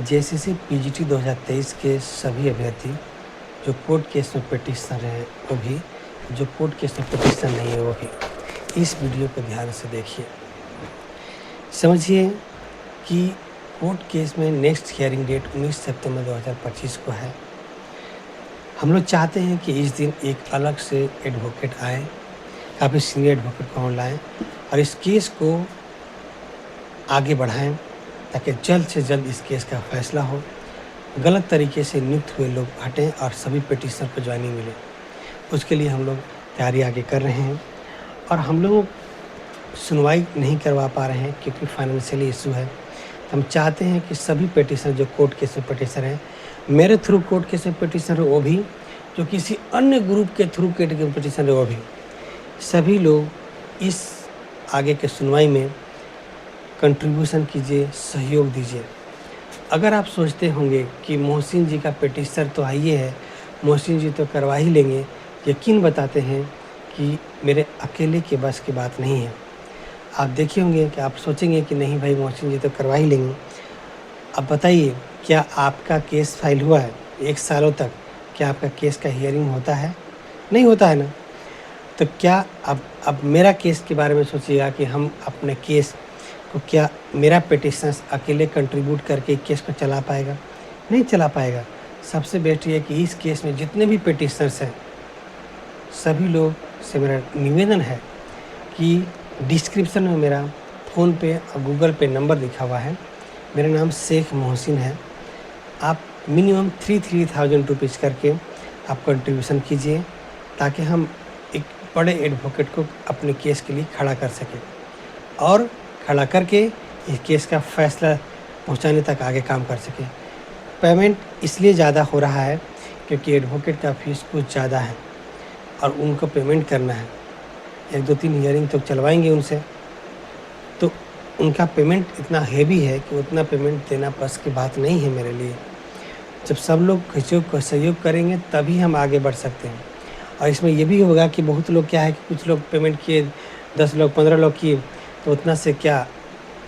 JCC PGT 2023 के सभी अभ्यर्थी जो कोर्ट केस में पिटीशनर हैं वो भी, जो कोर्ट केस में पिटीशनर नहीं है वो भी इस वीडियो को ध्यान से देखिए। समझिए कि कोर्ट केस में नेक्स्ट हियरिंग डेट 19 सितंबर 2025 को है। हम लोग चाहते हैं कि इस दिन एक अलग से एडवोकेट आए, काफ़ी सीनियर एडवोकेट को लाएँ और इस केस को आगे बढ़ाएं ताकि जल्द से जल्द इस केस का फैसला हो, गलत तरीके से नियुक्त हुए लोग हटें और सभी पिटीशनर को ज्वाइनिंग मिले। उसके लिए हम लोग तैयारी आगे कर रहे हैं और हम लोग सुनवाई नहीं करवा पा रहे हैं क्योंकि फाइनेंशियली इशू है। हम चाहते हैं कि सभी पिटीशनर जो कोर्ट केस में पिटीशनर हैं, मेरे थ्रू कोर्ट केस में पिटीशनर है वो भी, जो किसी अन्य ग्रुप के थ्रू कोर्ट केस में पिटीशनर है वो भी, सभी लोग इस आगे के सुनवाई में कंट्रीब्यूशन कीजिए, सहयोग दीजिए। अगर आप सोचते होंगे कि मोहसिन जी का पिटीशनर तो आइए है, मोहसिन जी तो करवा ही लेंगे, यकीन बताते हैं कि मेरे अकेले के बस की बात नहीं है। आप देखे होंगे कि आप सोचेंगे कि नहीं भाई मोहसिन जी तो करवा ही लेंगे। अब बताइए, क्या आपका केस फाइल हुआ है 1 सालों तक? क्या आपका केस का हियरिंग होता है? नहीं होता है ना। तो क्या अब मेरा केस के बारे में सोचिएगा कि हम अपने केस को, क्या मेरा पिटीशनर्स अकेले कंट्रीब्यूट करके केस को चला पाएगा? नहीं चला पाएगा। सबसे बेस्ट ये है कि इस केस में जितने भी पिटीशनर्स हैं, सभी लोग से मेरा निवेदन है कि डिस्क्रिप्शन में मेरा फ़ोन पे और गूगल पे नंबर लिखा हुआ है। मेरा नाम शेख मोहसिन है। आप मिनिमम 3,000 रुपीज़ करके आप कंट्रीब्यूशन कीजिए ताकि हम एक बड़े एडवोकेट को अपने केस के लिए खड़ा कर सकें और खड़ा करके इस केस का फैसला पहुंचाने तक आगे काम कर सकें। पेमेंट इसलिए ज़्यादा हो रहा है क्योंकि एडवोकेट का फीस कुछ ज़्यादा है और उनको पेमेंट करना है। 1-2-3 हियरिंग तो चलवाएंगे उनसे, तो उनका पेमेंट इतना हेवी है कि उतना पेमेंट देना बस की बात नहीं है मेरे लिए। जब सब लोग सहयोग करेंगे तभी हम आगे बढ़ सकते हैं। और इसमें ये भी होगा कि बहुत लोग क्या है कि कुछ लोग पेमेंट किए, 10 लोग 15 लोग किए, तो उतना से क्या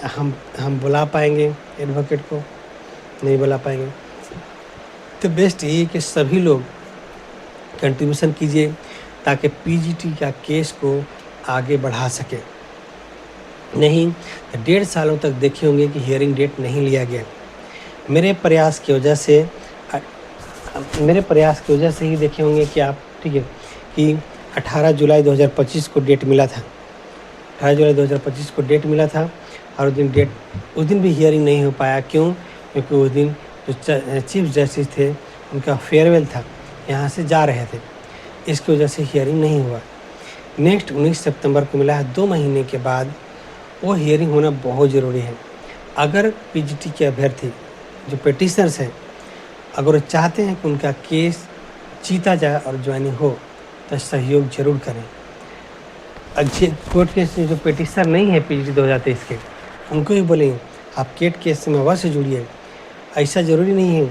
हम बुला पाएंगे एडवोकेट को? नहीं बुला पाएंगे। तो बेस्ट यही है कि सभी लोग कंट्रीब्यूशन कीजिए ताकि पीजीटी का केस को आगे बढ़ा सके। नहीं तो 1.5 सालों तक देखे होंगे कि हियरिंग डेट नहीं लिया गया। मेरे प्रयास की वजह से ही देखे होंगे कि आप, ठीक है, कि 18 जुलाई 2025 को डेट मिला था। 18 जुलाई 2025 को डेट मिला था और उस दिन भी हियरिंग नहीं हो पाया। क्यों? क्योंकि उस दिन जो चीफ जस्टिस थे उनका फेयरवेल था, यहाँ से जा रहे थे, इसकी वजह से हियरिंग नहीं हुआ। नेक्स्ट 19 सितंबर को मिला है। 2 महीने के बाद वो हियरिंग होना बहुत ज़रूरी है। अगर पीजीटी के अभ्यर्थी जो पिटीशनर्स हैं, अगर वो चाहते हैं कि उनका केस जीता जाए और ज्वाइनिंग हो तो सहयोग जरूर करें। अच्छे कोर्ट केस में जो पिटीशनर नहीं है पीजीटी 2023 के, उनको ही बोलेंगे आप केट केस में अवश्य जुड़िए। ऐसा ज़रूरी नहीं है,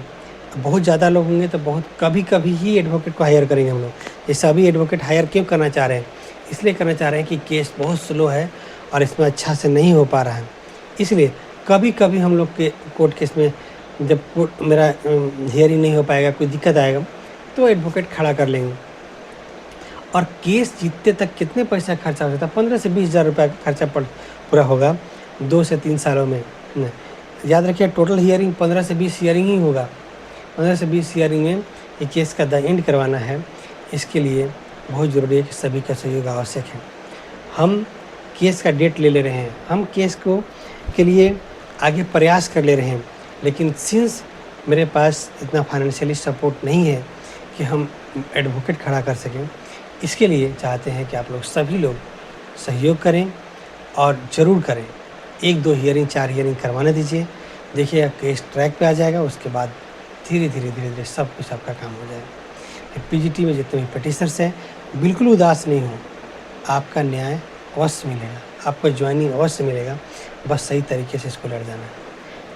बहुत ज़्यादा लोग होंगे तो बहुत कभी ही एडवोकेट को हायर करेंगे हम लोग। ये सभी एडवोकेट हायर क्यों करना चाह रहे हैं? इसलिए करना चाह रहे हैं कि केस बहुत स्लो है और इसमें अच्छा से नहीं हो पा रहा है। इसलिए कभी हम लोग के कोर्ट केस में जब मेरा हियरिंग नहीं हो पाएगा, कोई दिक्कत आएगा, तो एडवोकेट खड़ा कर लेंगे। और केस जीतते तक कितने पैसा खर्चा हो जाता है? 15 से 20 हज़ार रुपये का खर्चा पूरा होगा 2 से 3 सालों में। याद रखिए, टोटल हियरिंग 15 से 20 हियरिंग ही होगा। 15 से 20 हियरिंग में ये केस का द एंड करवाना है। इसके लिए बहुत ज़रूरी है कि सभी का सहयोग आवश्यक है। हम केस का डेट ले रहे हैं, हम केस को के लिए आगे प्रयास कर ले रहे हैं, लेकिन सिंस मेरे पास इतना फाइनेंशियली सपोर्ट नहीं है कि हम एडवोकेट खड़ा कर सकें, इसके लिए चाहते हैं कि आप लोग सभी लोग सहयोग करें और ज़रूर करें। 1-2 हियरिंग 4 हियरिंग करवाने दीजिए। देखिए केस ट्रैक पे आ जाएगा, उसके बाद धीरे धीरे सब कुछ आपका काम हो जाएगा। पीजीटी में जितने भी पिटीशनर्स हैं, बिल्कुल उदास नहीं हो, आपका न्याय अवश्य मिलेगा, आपको ज्वाइनिंग अवश्य मिलेगा। बस सही तरीके से इसको लड़ जाना है।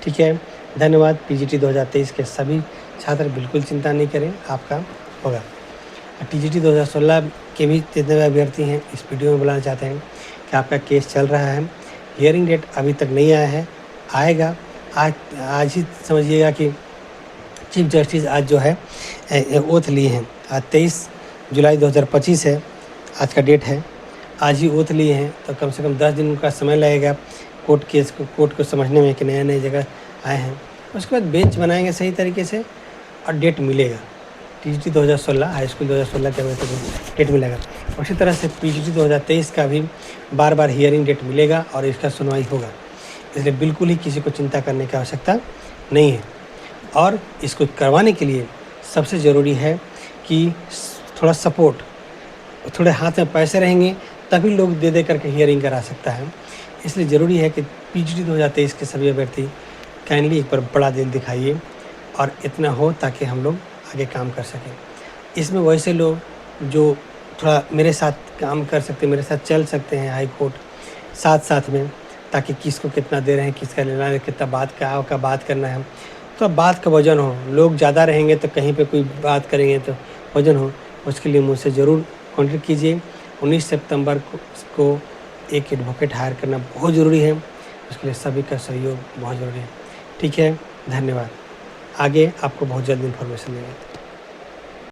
ठीक है, धन्यवाद। पीजीटी 2023 के सभी छात्र बिल्कुल चिंता नहीं करें, आपका होगा। टीजीटी 2016 के भी जितने भी अभ्यर्थी हैं, इस वीडियो में बुलाना चाहते हैं कि आपका केस चल रहा है, हियरिंग डेट अभी तक नहीं आया है, आएगा आज आज ही समझिएगा कि चीफ जस्टिस आज जो है ओथ लिए हैं। आज 23 जुलाई 2025 है, आज का डेट है। आज ही ओथ लिए हैं तो कम से कम 10 दिन उनका समय लगेगा कोर्ट को समझने में कि नए जगह आए हैं। उसके बाद बेंच बनाएंगे सही तरीके से और डेट मिलेगा। टीजीटी 2016 हाई स्कूल 2016 के वजह से डेट मिलेगा। उसी तरह से पीजीटी 2023 का भी बार बार हियरिंग डेट मिलेगा और इसका सुनवाई होगा। इसलिए बिल्कुल ही किसी को चिंता करने की आवश्यकता नहीं है। और इसको करवाने के लिए सबसे ज़रूरी है कि थोड़ा सपोर्ट, थोड़े हाथ में पैसे रहेंगे तभी लोग दे करके हियरिंग करा सकता है। इसलिए ज़रूरी है कि पीजीटी 2023 के सभी अभ्यर्थी काइंडली एक बार बड़ा दिल दिखाइए और इतना हो ताकि हम लोग आगे काम कर सकें। इसमें वैसे लोग जो थोड़ा मेरे साथ काम कर सकते, मेरे साथ चल सकते हैं हाई कोर्ट साथ में, ताकि किसको कितना दे रहे हैं, किसका लेना है, कितना बात करना है, तो बात का वजन हो। लोग ज़्यादा रहेंगे तो कहीं पे कोई बात करेंगे तो वजन हो। उसके लिए मुझसे ज़रूर कॉन्टेक्ट कीजिए। 19 सितंबर को एक एडवोकेट हायर करना बहुत ज़रूरी है। उसके लिए सभी का सहयोग बहुत ज़रूरी है। ठीक है, धन्यवाद। आगे आपको बहुत जल्द इन्फॉर्मेशन देंगे।